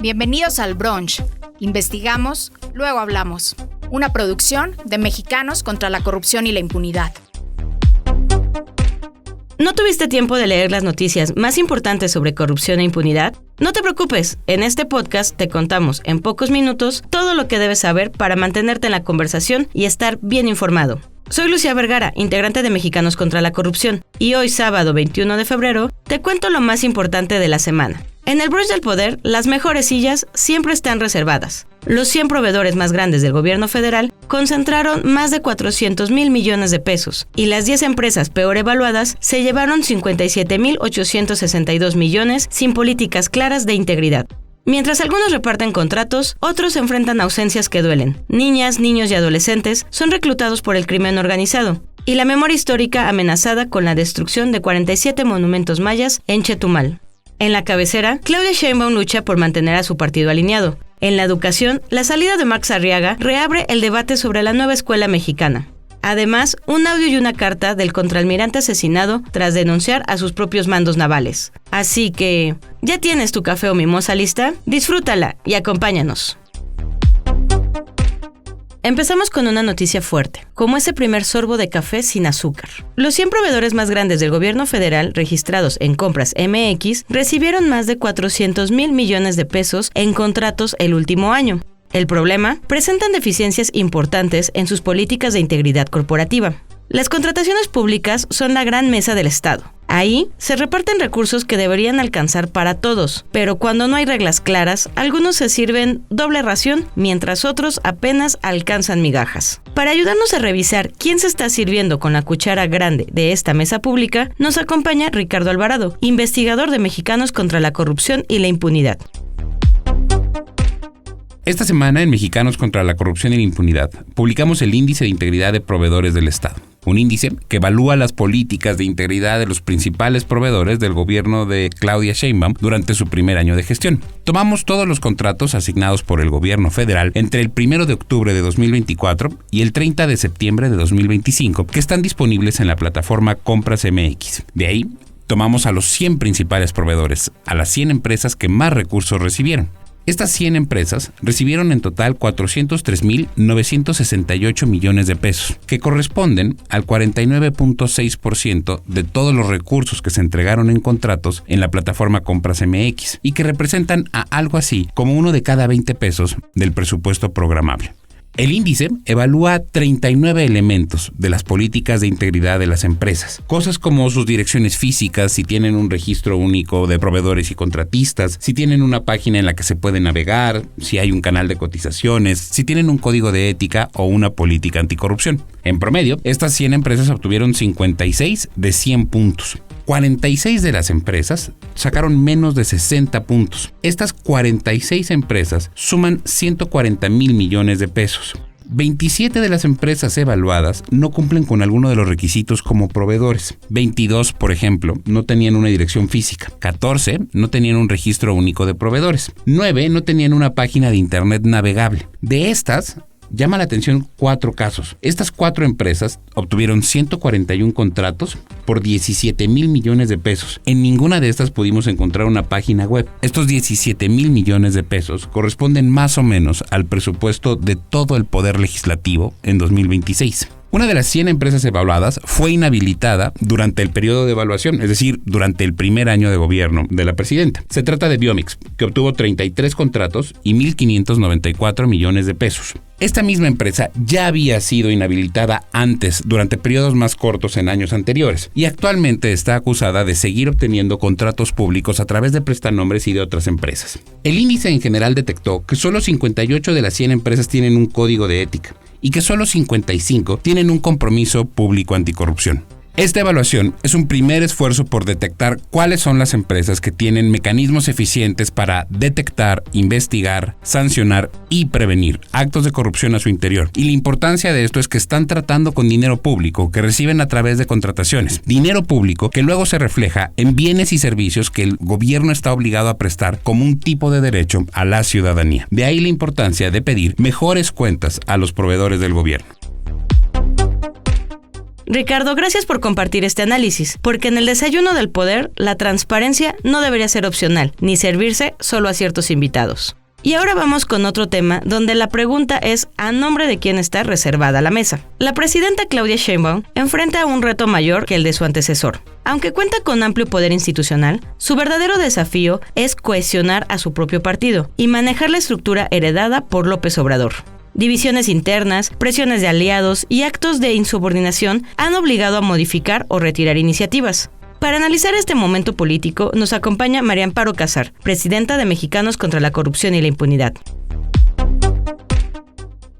Bienvenidos al Brunch. Investigamos, luego hablamos. Una producción de Mexicanos contra la Corrupción y la Impunidad. ¿No tuviste tiempo de leer las noticias más importantes sobre corrupción e impunidad? No te preocupes, en este podcast te contamos en pocos minutos todo lo que debes saber para mantenerte en la conversación y estar bien informado. Soy Lucía Vergara, integrante de Mexicanos contra la Corrupción, y hoy sábado 21 de febrero te cuento lo más importante de la semana. En el Brunch del Poder, las mejores sillas siempre están reservadas. Los 100 proveedores más grandes del gobierno federal concentraron más de 400,000 millones de pesos y las 10 empresas peor evaluadas se llevaron 57,862 millones sin políticas claras de integridad. Mientras algunos reparten contratos, otros enfrentan ausencias que duelen. Niñas, niños y adolescentes son reclutados por el crimen organizado y la memoria histórica amenazada con la destrucción de 47 monumentos mayas en Chetumal. En la cabecera, Claudia Sheinbaum lucha por mantener a su partido alineado. En la educación, la salida de Marx Arriaga reabre el debate sobre la nueva escuela mexicana. Además, un audio y una carta del contraalmirante asesinado tras denunciar a sus propios mandos navales. Así que, ¿ya tienes tu café o mimosa lista? Disfrútala y acompáñanos. Empezamos con una noticia fuerte, como ese primer sorbo de café sin azúcar. Los 100 proveedores más grandes del gobierno federal registrados en Compras MX recibieron más de 400,000 millones de pesos en contratos el último año. El problema, presentan deficiencias importantes en sus políticas de integridad corporativa. Las contrataciones públicas son la gran mesa del Estado. Ahí se reparten recursos que deberían alcanzar para todos, pero cuando no hay reglas claras, algunos se sirven doble ración, mientras otros apenas alcanzan migajas. Para ayudarnos a revisar quién se está sirviendo con la cuchara grande de esta mesa pública, nos acompaña Ricardo Alvarado, investigador de Mexicanos contra la Corrupción y la Impunidad. Esta semana en Mexicanos contra la Corrupción y la Impunidad publicamos el Índice de Integridad de Proveedores del Estado, un índice que evalúa las políticas de integridad de los principales proveedores del gobierno de Claudia Sheinbaum durante su primer año de gestión. Tomamos todos los contratos asignados por el gobierno federal entre el 1 de octubre de 2024 y el 30 de septiembre de 2025, que están disponibles en la plataforma Compras MX. De ahí, tomamos a los 100 principales proveedores, a las 100 empresas que más recursos recibieron. Estas 100 empresas recibieron en total 403,968 millones de pesos, que corresponden al 49,6% de todos los recursos que se entregaron en contratos en la plataforma Compras MX y que representan a algo así como 1 de cada 20 pesos del presupuesto programable. El índice evalúa 39 elementos de las políticas de integridad de las empresas, cosas como sus direcciones físicas, si tienen un registro único de proveedores y contratistas, si tienen una página en la que se puede navegar, si hay un canal de cotizaciones, si tienen un código de ética o una política anticorrupción. En promedio, estas 100 empresas obtuvieron 56 de 100 puntos. 46 de las empresas sacaron menos de 60 puntos. Estas 46 empresas suman 140,000 millones de pesos. 27 de las empresas evaluadas no cumplen con alguno de los requisitos como proveedores. 22, por ejemplo, no tenían una dirección física. 14 no tenían un registro único de proveedores. 9 no tenían una página de internet navegable. De estas, llama la atención 4 casos. Estas 4 empresas obtuvieron 141 contratos por 17,000 millones de pesos. En ninguna de estas pudimos encontrar una página web. Estos 17,000 millones de pesos corresponden más o menos al presupuesto de todo el Poder Legislativo en 2026. Una de las 100 empresas evaluadas fue inhabilitada durante el periodo de evaluación, es decir, durante el primer año de gobierno de la presidenta. Se trata de Biomix, que obtuvo 33 contratos y 1,594 millones de pesos. Esta misma empresa ya había sido inhabilitada antes, durante periodos más cortos en años anteriores, y actualmente está acusada de seguir obteniendo contratos públicos a través de prestanombres y de otras empresas. El índice en general detectó que solo 58 de las 100 empresas tienen un código de ética y que solo 55 tienen un compromiso público anticorrupción. Esta evaluación es un primer esfuerzo por detectar cuáles son las empresas que tienen mecanismos eficientes para detectar, investigar, sancionar y prevenir actos de corrupción a su interior. Y la importancia de esto es que están tratando con dinero público que reciben a través de contrataciones. Dinero público que luego se refleja en bienes y servicios que el gobierno está obligado a prestar como un tipo de derecho a la ciudadanía. De ahí la importancia de pedir mejores cuentas a los proveedores del gobierno. Ricardo, gracias por compartir este análisis, porque en el desayuno del poder, la transparencia no debería ser opcional, ni servirse solo a ciertos invitados. Y ahora vamos con otro tema donde la pregunta es a nombre de quién está reservada la mesa. La presidenta Claudia Sheinbaum enfrenta un reto mayor que el de su antecesor. Aunque cuenta con amplio poder institucional, su verdadero desafío es cohesionar a su propio partido y manejar la estructura heredada por López Obrador. Divisiones internas, presiones de aliados y actos de insubordinación han obligado a modificar o retirar iniciativas. Para analizar este momento político, nos acompaña María Amparo Casar, presidenta de Mexicanos contra la Corrupción y la Impunidad.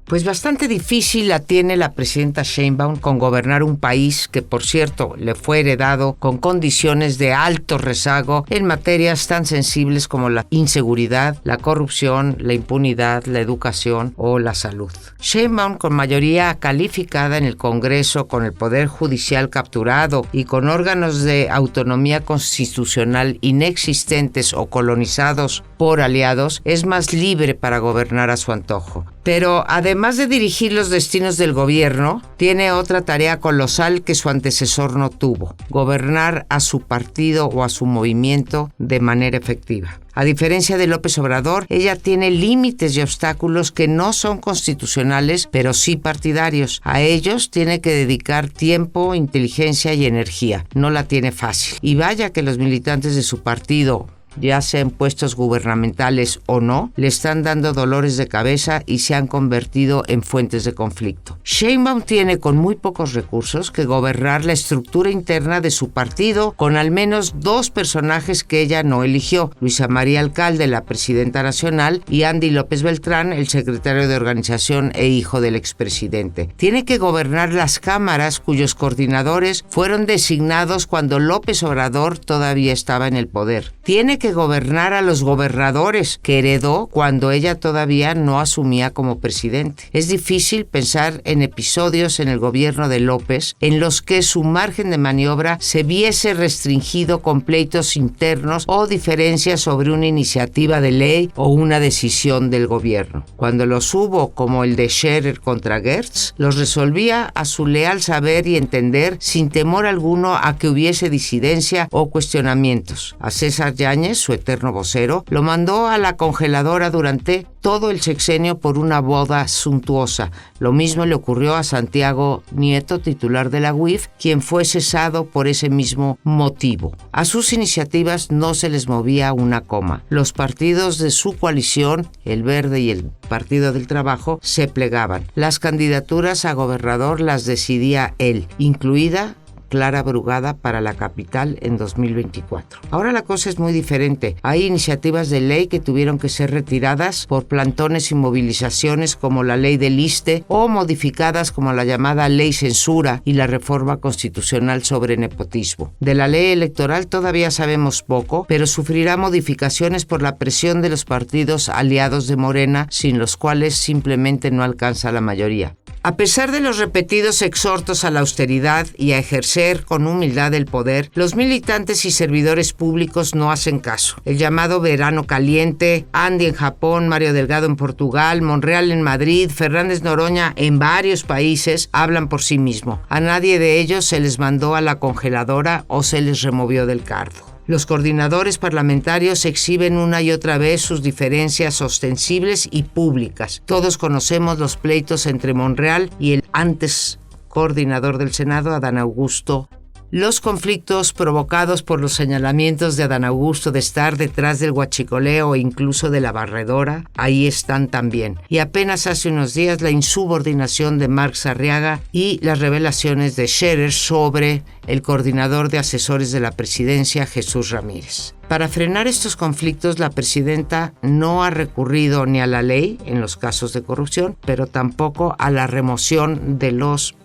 Pues bastante difícil la tiene la presidenta Sheinbaum con gobernar un país que, por cierto, le fue heredado con condiciones de alto rezago en materias tan sensibles como la inseguridad, la corrupción, la impunidad, la educación o la salud. Sheinbaum, con mayoría calificada en el Congreso, con el Poder Judicial capturado y con órganos de autonomía constitucional inexistentes o colonizados por aliados, es más libre para gobernar a su antojo. Pero además de dirigir los destinos del gobierno, tiene otra tarea colosal que su antecesor no tuvo: gobernar a su partido o a su movimiento de manera efectiva. A diferencia de López Obrador, ella tiene límites y obstáculos que no son constitucionales, pero sí partidarios. A ellos tiene que dedicar tiempo, inteligencia y energía. No la tiene fácil. Y vaya que los militantes de su partido, ya sea en puestos gubernamentales o no, le están dando dolores de cabeza y se han convertido en fuentes de conflicto. Sheinbaum tiene con muy pocos recursos que gobernar la estructura interna de su partido con al menos dos personajes que ella no eligió: Luisa María Alcalde, la presidenta nacional, y Andy López Beltrán, el secretario de organización e hijo del expresidente. Tiene que gobernar las cámaras cuyos coordinadores fueron designados cuando López Obrador todavía estaba en el poder. Tiene que gobernar a los gobernadores que heredó cuando ella todavía no asumía como presidente. Es difícil pensar en episodios en el gobierno de López en los que su margen de maniobra se viese restringido con pleitos internos o diferencias sobre una iniciativa de ley o una decisión del gobierno. Cuando los hubo, como el de Scherer contra Gertz, los resolvía a su leal saber y entender, sin temor alguno a que hubiese disidencia o cuestionamientos. A César Yáñez, su eterno vocero, lo mandó a la congeladora durante todo el sexenio por una boda suntuosa. Lo mismo le ocurrió a Santiago Nieto, titular de la UIF, quien fue cesado por ese mismo motivo. A sus iniciativas no se les movía una coma. Los partidos de su coalición, el Verde y el Partido del Trabajo, se plegaban. Las candidaturas a gobernador las decidía él, incluida Clara Brugada para la capital en 2024. Ahora la cosa es muy diferente. Hay iniciativas de ley que tuvieron que ser retiradas por plantones y movilizaciones, como la ley del ISSSTE, o modificadas como la llamada ley censura y la reforma constitucional sobre nepotismo. De la ley electoral todavía sabemos poco, pero sufrirá modificaciones por la presión de los partidos aliados de Morena, sin los cuales simplemente no alcanza la mayoría. A pesar de los repetidos exhortos a la austeridad y a ejercer con humildad el poder, los militantes y servidores públicos no hacen caso. El llamado verano caliente, Andy en Japón, Mario Delgado en Portugal, Monreal en Madrid, Fernández Noroña en varios países, hablan por sí mismo. A nadie de ellos se les mandó a la congeladora o se les removió del cargo. Los coordinadores parlamentarios exhiben una y otra vez sus diferencias ostensibles y públicas. Todos conocemos los pleitos entre Monreal y el antes coordinador del Senado, Adán Augusto. Los conflictos provocados por los señalamientos de Adán Augusto de estar detrás del huachicoleo e incluso de la barredora, ahí están también. Y apenas hace unos días la insubordinación de Marx Arriaga y las revelaciones de Scherer sobre el coordinador de asesores de la presidencia, Jesús Ramírez. Para frenar estos conflictos, la presidenta no ha recurrido ni a la ley en los casos de corrupción, pero tampoco a la remoción de los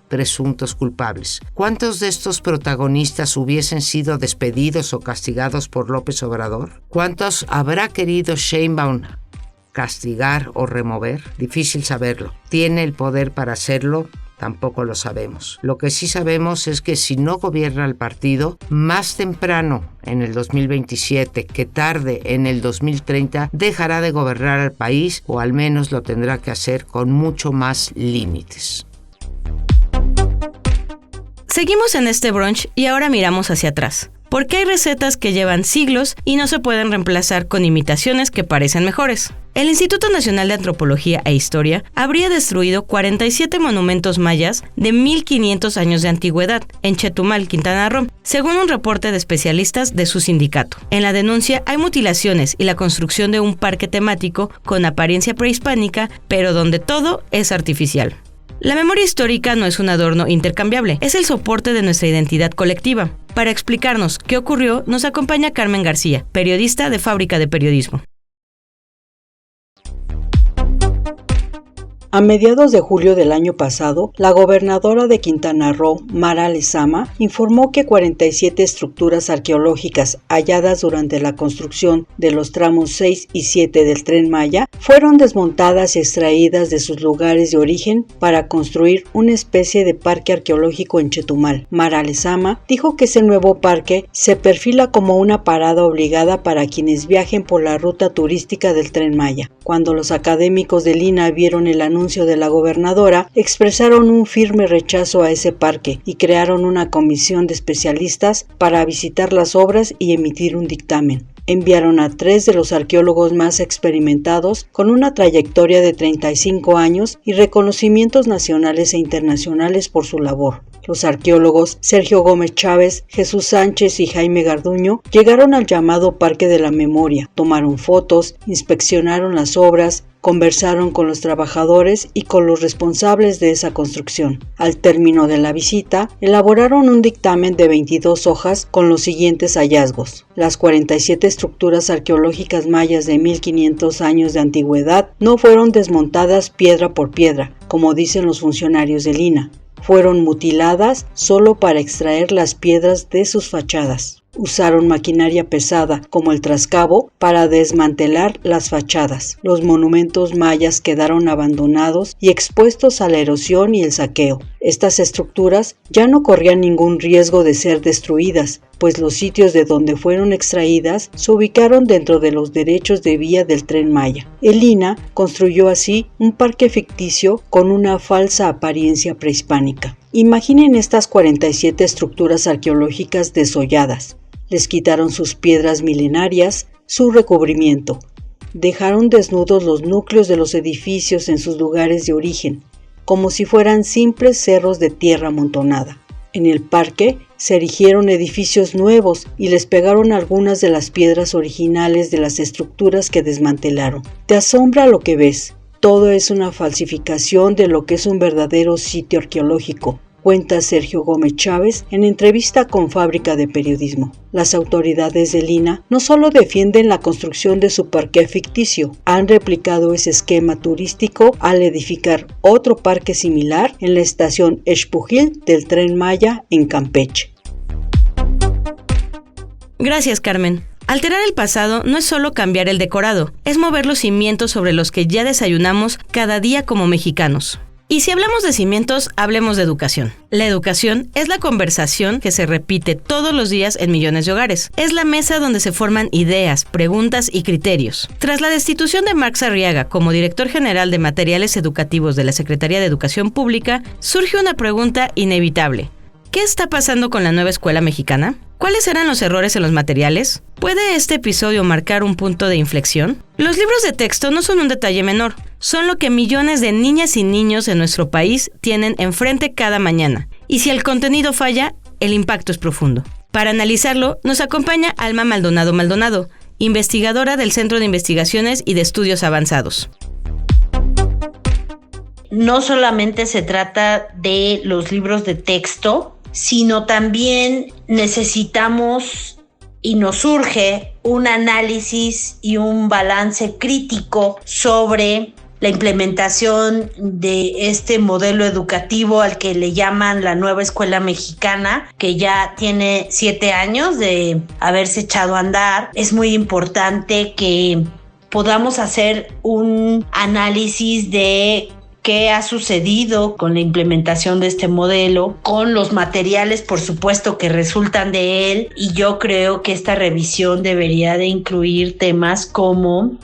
presuntos culpables. ¿Cuántos de estos protagonistas hubiesen sido despedidos o castigados por López Obrador? ¿Cuántos habrá querido Sheinbaum castigar o remover? Difícil saberlo. ¿Tiene el poder para hacerlo? Tampoco lo sabemos. Lo que sí sabemos es que si no gobierna el partido, más temprano en el 2027 que tarde en el 2030, dejará de gobernar al país, o al menos lo tendrá que hacer con mucho más límites. Seguimos en este brunch y ahora miramos hacia atrás. Porque hay recetas que llevan siglos y no se pueden reemplazar con imitaciones que parecen mejores. El Instituto Nacional de Antropología e Historia habría destruido 47 monumentos mayas de 1500 años de antigüedad en Chetumal, Quintana Roo, según un reporte de especialistas de su sindicato. En la denuncia hay mutilaciones y la construcción de un parque temático con apariencia prehispánica, pero donde todo es artificial. La memoria histórica no es un adorno intercambiable, es el soporte de nuestra identidad colectiva. Para explicarnos qué ocurrió, nos acompaña Carmen García, periodista de Fábrica de Periodismo. A mediados de julio del año pasado, la gobernadora de Quintana Roo, Mara Lezama, informó que 47 estructuras arqueológicas halladas durante la construcción de los tramos 6 y 7 del Tren Maya fueron desmontadas y extraídas de sus lugares de origen para construir una especie de parque arqueológico en Chetumal. Mara Lezama dijo que ese nuevo parque se perfila como una parada obligada para quienes viajen por la ruta turística del Tren Maya. Cuando los académicos del INAH vieron el anuncio de la gobernadora, expresaron un firme rechazo a ese parque y crearon una comisión de especialistas para visitar las obras y emitir un dictamen. Enviaron a 3 de los arqueólogos más experimentados con una trayectoria de 35 años y reconocimientos nacionales e internacionales por su labor. Los arqueólogos Sergio Gómez Chávez, Jesús Sánchez y Jaime Garduño llegaron al llamado Parque de la Memoria, tomaron fotos, inspeccionaron las obras, conversaron con los trabajadores y con los responsables de esa construcción. Al término de la visita, elaboraron un dictamen de 22 hojas con los siguientes hallazgos. Las 47 estructuras arqueológicas mayas de 1500 años de antigüedad no fueron desmontadas piedra por piedra, como dicen los funcionarios del INAH. Fueron mutiladas solo para extraer las piedras de sus fachadas. Usaron maquinaria pesada como el trascabo para desmantelar las fachadas. Los monumentos mayas quedaron abandonados y expuestos a la erosión y el saqueo. Estas estructuras ya no corrían ningún riesgo de ser destruidas, pues los sitios de donde fueron extraídas se ubicaron dentro de los derechos de vía del Tren Maya. El INAH construyó así un parque ficticio con una falsa apariencia prehispánica. Imaginen estas 47 estructuras arqueológicas desolladas. Les quitaron sus piedras milenarias, su recubrimiento. Dejaron desnudos los núcleos de los edificios en sus lugares de origen, como si fueran simples cerros de tierra amontonada. En el parque se erigieron edificios nuevos y les pegaron algunas de las piedras originales de las estructuras que desmantelaron. Te asombra lo que ves. Todo es una falsificación de lo que es un verdadero sitio arqueológico, cuenta Sergio Gómez Chávez en entrevista con Fábrica de Periodismo. Las autoridades del INAH no solo defienden la construcción de su parque ficticio, han replicado ese esquema turístico al edificar otro parque similar en la estación Xpujil del Tren Maya en Campeche. Gracias, Carmen. Alterar el pasado no es solo cambiar el decorado, es mover los cimientos sobre los que ya desayunamos cada día como mexicanos. Y si hablamos de cimientos, hablemos de educación. La educación es la conversación que se repite todos los días en millones de hogares. Es la mesa donde se forman ideas, preguntas y criterios. Tras la destitución de Marx Arriaga como director general de materiales educativos de la Secretaría de Educación Pública, surge una pregunta inevitable. ¿Qué está pasando con la nueva escuela mexicana? ¿Cuáles eran los errores en los materiales? ¿Puede este episodio marcar un punto de inflexión? Los libros de texto no son un detalle menor, son lo que millones de niñas y niños en nuestro país tienen enfrente cada mañana. Y si el contenido falla, el impacto es profundo. Para analizarlo, nos acompaña Alma Maldonado, investigadora del Centro de Investigaciones y de Estudios Avanzados. No solamente se trata de los libros de texto, sino también necesitamos y nos surge un análisis y un balance crítico sobre la implementación de este modelo educativo al que le llaman la nueva escuela mexicana, que ya tiene 7 años de haberse echado a andar. Es muy importante que podamos hacer un análisis de qué ha sucedido con la implementación de este modelo, con los materiales, por supuesto, que resultan de él, y yo creo que esta revisión debería de incluir temas como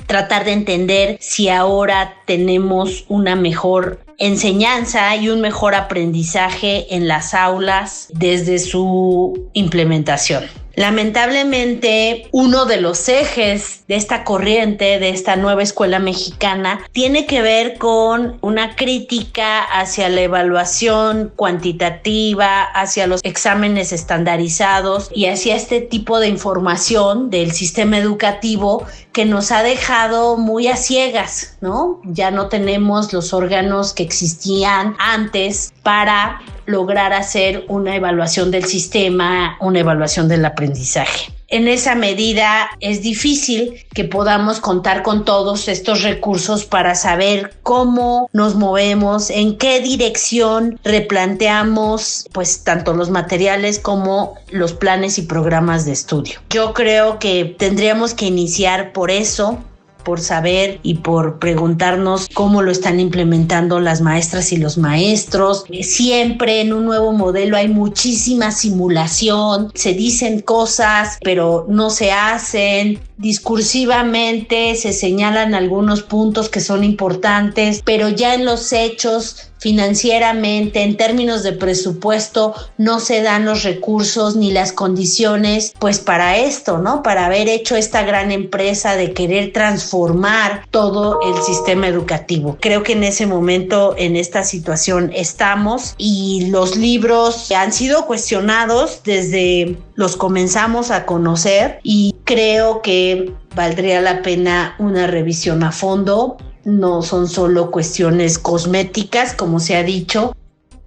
tratar de entender si ahora tenemos una mejor enseñanza y un mejor aprendizaje en las aulas desde su implementación. Lamentablemente, uno de los ejes de esta corriente, de esta nueva escuela mexicana, tiene que ver con una crítica hacia la evaluación cuantitativa, hacia los exámenes estandarizados y hacia este tipo de información del sistema educativo que nos ha dejado muy a ciegas, ¿no? Ya no tenemos los órganos que existían antes para lograr hacer una evaluación del sistema, una evaluación del aprendizaje. En esa medida es difícil que podamos contar con todos estos recursos para saber cómo nos movemos, en qué dirección replanteamos pues tanto los materiales como los planes y programas de estudio. Yo creo que tendríamos que iniciar por eso, por saber y por preguntarnos cómo lo están implementando las maestras y los maestros. Siempre en un nuevo modelo hay muchísima simulación, se dicen cosas pero no se hacen. Discursivamente se señalan algunos puntos que son importantes, pero ya en los hechos, financieramente, en términos de presupuesto, no se dan los recursos ni las condiciones pues para esto, ¿no? Para haber hecho esta gran empresa de querer transformar todo el sistema educativo. Creo que en ese momento, en esta situación estamos, y los libros han sido cuestionados desde los comenzamos a conocer, y creo que valdría la pena una revisión a fondo. No son solo cuestiones cosméticas, como se ha dicho.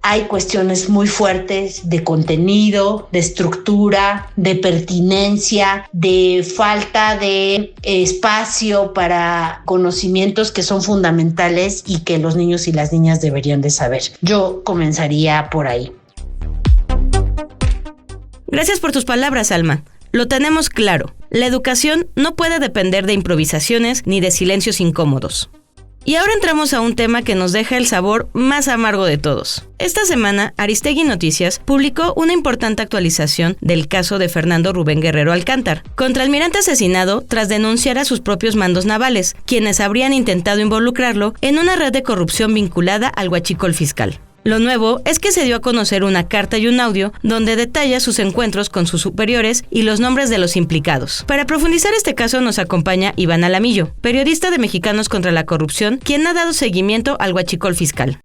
Hay cuestiones muy fuertes de contenido, de estructura, de pertinencia, de falta de espacio para conocimientos que son fundamentales y que los niños y las niñas deberían de saber. Yo comenzaría por ahí. Gracias por tus palabras, Alma. Lo tenemos claro. La educación no puede depender de improvisaciones ni de silencios incómodos. Y ahora entramos a un tema que nos deja el sabor más amargo de todos. Esta semana, Aristegui Noticias publicó una importante actualización del caso de Fernando Rubén Guerrero Alcántar, contraalmirante asesinado tras denunciar a sus propios mandos navales, quienes habrían intentado involucrarlo en una red de corrupción vinculada al huachicol fiscal. Lo nuevo es que se dio a conocer una carta y un audio donde detalla sus encuentros con sus superiores y los nombres de los implicados. Para profundizar este caso nos acompaña Iván Alamillo, periodista de Mexicanos contra la Corrupción, quien ha dado seguimiento al huachicol fiscal.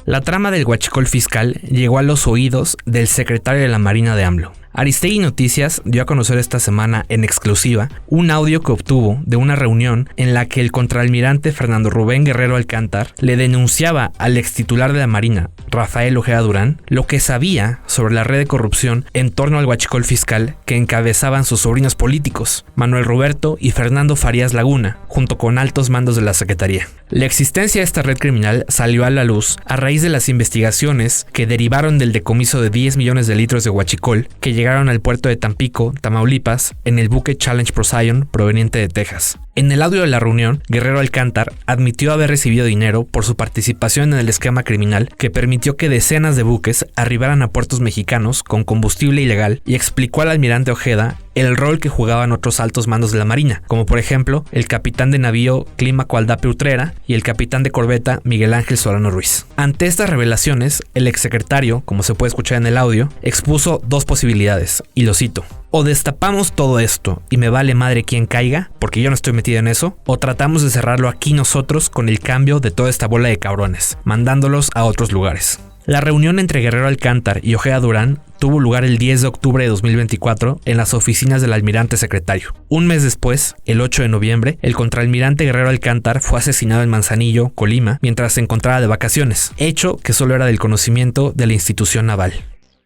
La trama del huachicol fiscal llegó a los oídos del secretario de la Marina de AMLO. Aristegui Noticias dio a conocer esta semana en exclusiva un audio que obtuvo de una reunión en la que el contraalmirante Fernando Rubén Guerrero Alcántar le denunciaba al extitular de la Marina, Rafael Ojeda Durán, lo que sabía sobre la red de corrupción en torno al huachicol fiscal que encabezaban sus sobrinos políticos, Manuel Roberto y Fernando Farías Laguna, junto con altos mandos de la Secretaría. La existencia de esta red criminal salió a la luz a raíz de las investigaciones que derivaron del decomiso de 10 millones de litros de huachicol que llegaron al puerto de Tampico, Tamaulipas, en el buque Challenge Poseidon proveniente de Texas. En el audio de la reunión, Guerrero Alcántar admitió haber recibido dinero por su participación en el esquema criminal que permitió que decenas de buques arribaran a puertos mexicanos con combustible ilegal, y explicó al almirante Ojeda el rol que jugaban otros altos mandos de la Marina, como por ejemplo el capitán de navío Clímaco Aldape Utrera y el capitán de corbeta Miguel Ángel Solano Ruiz. Ante estas revelaciones, el exsecretario, como se puede escuchar en el audio, expuso dos posibilidades, y lo cito: o destapamos todo esto y me vale madre quien caiga, porque yo no estoy metido en eso, o tratamos de cerrarlo aquí nosotros con el cambio de toda esta bola de cabrones, mandándolos a otros lugares. La reunión entre Guerrero Alcántar y Ojeda Durán tuvo lugar el 10 de octubre de 2024 en las oficinas del almirante secretario. Un mes después, el 8 de noviembre, el contraalmirante Guerrero Alcántar fue asesinado en Manzanillo, Colima, mientras se encontraba de vacaciones, hecho que solo era del conocimiento de la institución naval.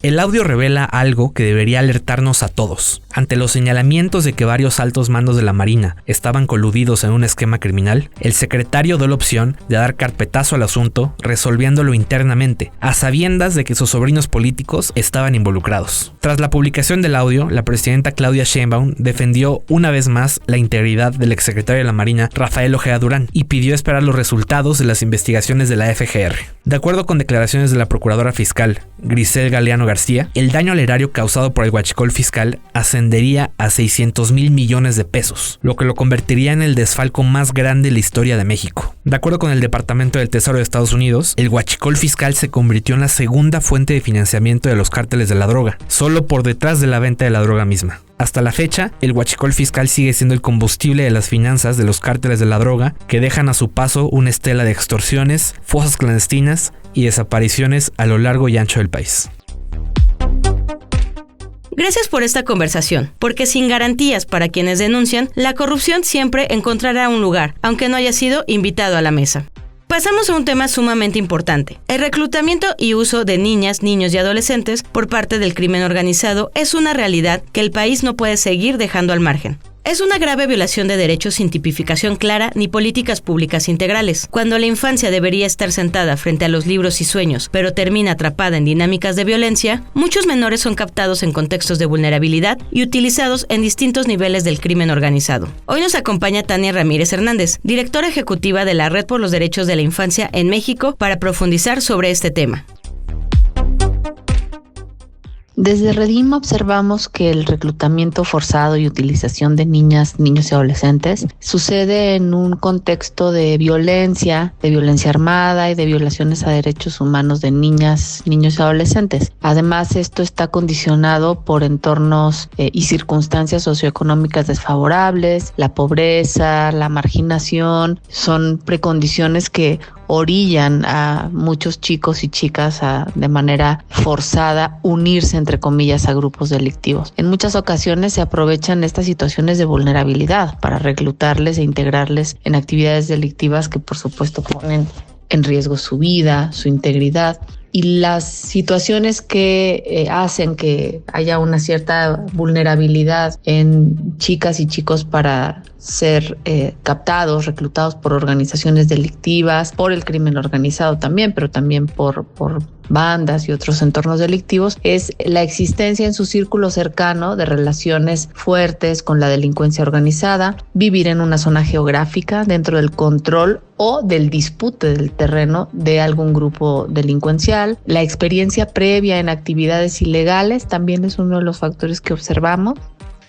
El audio revela algo que debería alertarnos a todos. Ante los señalamientos de que varios altos mandos de la Marina estaban coludidos en un esquema criminal, el secretario dio la opción de dar carpetazo al asunto, resolviéndolo internamente, a sabiendas de que sus sobrinos políticos estaban involucrados. Tras la publicación del audio, la presidenta Claudia Sheinbaum defendió una vez más la integridad del exsecretario de la Marina, Rafael Ojeda Durán, y pidió esperar los resultados de las investigaciones de la FGR. De acuerdo con declaraciones de la procuradora fiscal, Grisel Galeano García, el daño al erario causado por el huachicol fiscal ascendería a 600,000 millones de pesos, lo que lo convertiría en el desfalco más grande de la historia de México. De acuerdo con el Departamento del Tesoro de Estados Unidos, el huachicol fiscal se convirtió en la segunda fuente de financiamiento de los cárteles de la droga, solo por detrás de la venta de la droga misma. Hasta la fecha, el huachicol fiscal sigue siendo el combustible de las finanzas de los cárteles de la droga, que dejan a su paso una estela de extorsiones, fosas clandestinas y desapariciones a lo largo y ancho del país. Gracias por esta conversación, porque sin garantías para quienes denuncian, la corrupción siempre encontrará un lugar, aunque no haya sido invitado a la mesa. Pasamos a un tema sumamente importante. El reclutamiento y uso de niñas, niños y adolescentes por parte del crimen organizado es una realidad que el país no puede seguir dejando al margen. Es una grave violación de derechos sin tipificación clara ni políticas públicas integrales. Cuando la infancia debería estar sentada frente a los libros y sueños, pero termina atrapada en dinámicas de violencia, muchos menores son captados en contextos de vulnerabilidad y utilizados en distintos niveles del crimen organizado. Hoy nos acompaña Tania Ramírez Hernández, directora ejecutiva de la Red por los Derechos de la Infancia en México, para profundizar sobre este tema. Desde Redim observamos que el reclutamiento forzado y utilización de niñas, niños y adolescentes sucede en un contexto de violencia armada y de violaciones a derechos humanos de niñas, niños y adolescentes. Además, esto está condicionado por entornos y circunstancias socioeconómicas desfavorables, la pobreza, la marginación, son precondiciones que orillan a muchos chicos y chicas a, de manera forzada, unirse, entre comillas, a grupos delictivos. En muchas ocasiones se aprovechan estas situaciones de vulnerabilidad para reclutarles e integrarles en actividades delictivas que, por supuesto, ponen en riesgo su vida, su integridad. Y las situaciones que hacen que haya una cierta vulnerabilidad en chicas y chicos para ser captados, reclutados por organizaciones delictivas, por el crimen organizado también, pero también por bandas y otros entornos delictivos, es la existencia en su círculo cercano de relaciones fuertes con la delincuencia organizada, vivir en una zona geográfica dentro del control o del dispute del terreno de algún grupo delincuencial. La experiencia previa en actividades ilegales también es uno de los factores que observamos.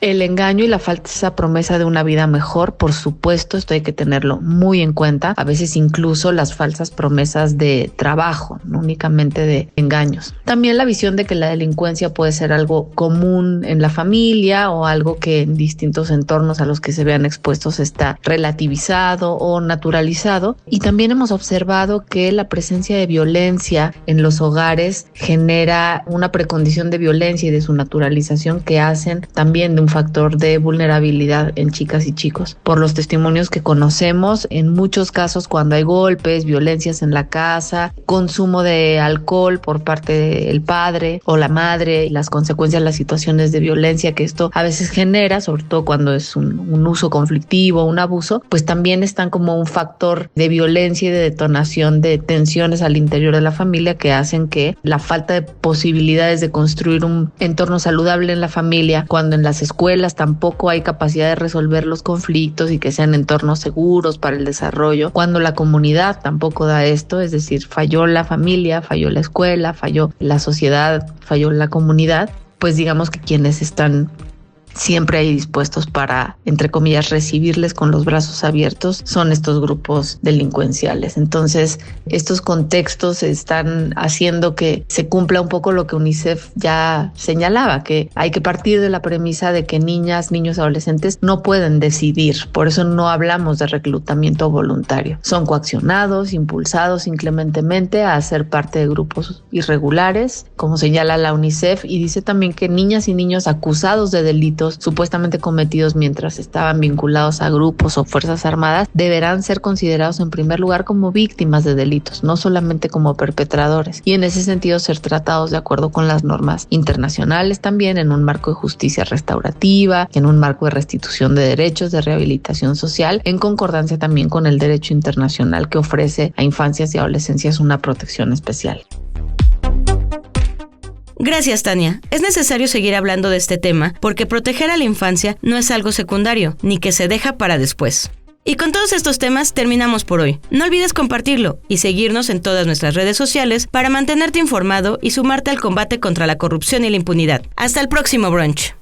El engaño y la falsa promesa de una vida mejor, por supuesto, esto hay que tenerlo muy en cuenta. A veces incluso las falsas promesas de trabajo, no únicamente de engaños. También la visión de que la delincuencia puede ser algo común en la familia o algo que en distintos entornos a los que se vean expuestos está relativizado o naturalizado. Y también hemos observado que la presencia de violencia en los hogares genera una precondición de violencia y de su naturalización que hacen también de un factor de vulnerabilidad en chicas y chicos. Por los testimonios que conocemos, en muchos casos cuando hay golpes, violencias en la casa, consumo de alcohol por parte del padre o la madre y las consecuencias, las situaciones de violencia que esto a veces genera, sobre todo cuando es un uso conflictivo, un abuso, pues también están como un factor de violencia y de detonación de tensiones al interior de la familia que hacen que la falta de posibilidades de construir un entorno saludable en la familia, cuando en las escuelas tampoco hay capacidad de resolver los conflictos y que sean entornos seguros para el desarrollo, cuando la comunidad tampoco da esto, es decir, falló la familia, falló la escuela, falló la sociedad, falló la comunidad, pues digamos que quienes están siempre ahí dispuestos para, entre comillas, recibirles con los brazos abiertos, son estos grupos delincuenciales. Entonces, estos contextos están haciendo que se cumpla un poco lo que UNICEF ya señalaba, que hay que partir de la premisa de que niñas, niños, adolescentes no pueden decidir. Por eso no hablamos de reclutamiento voluntario. Son coaccionados, impulsados inclementemente a ser parte de grupos irregulares, como señala la UNICEF, y dice también que niñas y niños acusados de delitos supuestamente cometidos mientras estaban vinculados a grupos o fuerzas armadas deberán ser considerados en primer lugar como víctimas de delitos, no solamente como perpetradores, y en ese sentido ser tratados de acuerdo con las normas internacionales también, en un marco de justicia restaurativa, en un marco de restitución de derechos, de rehabilitación social, en concordancia también con el derecho internacional que ofrece a infancias y adolescencias una protección especial. Gracias, Tania. Es necesario seguir hablando de este tema porque proteger a la infancia no es algo secundario, ni que se deja para después. Y con todos estos temas terminamos por hoy. No olvides compartirlo y seguirnos en todas nuestras redes sociales para mantenerte informado y sumarte al combate contra la corrupción y la impunidad. Hasta el próximo brunch.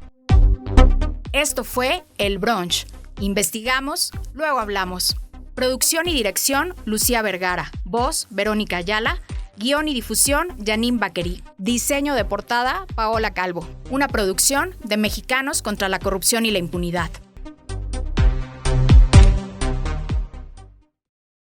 Esto fue El Brunch. Investigamos, luego hablamos. Producción y dirección, Lucía Vergara. Voz, Verónica Ayala. Guión y difusión, Janine Baquerí. Diseño de portada, Paola Calvo. Una producción de Mexicanos contra la Corrupción y la Impunidad.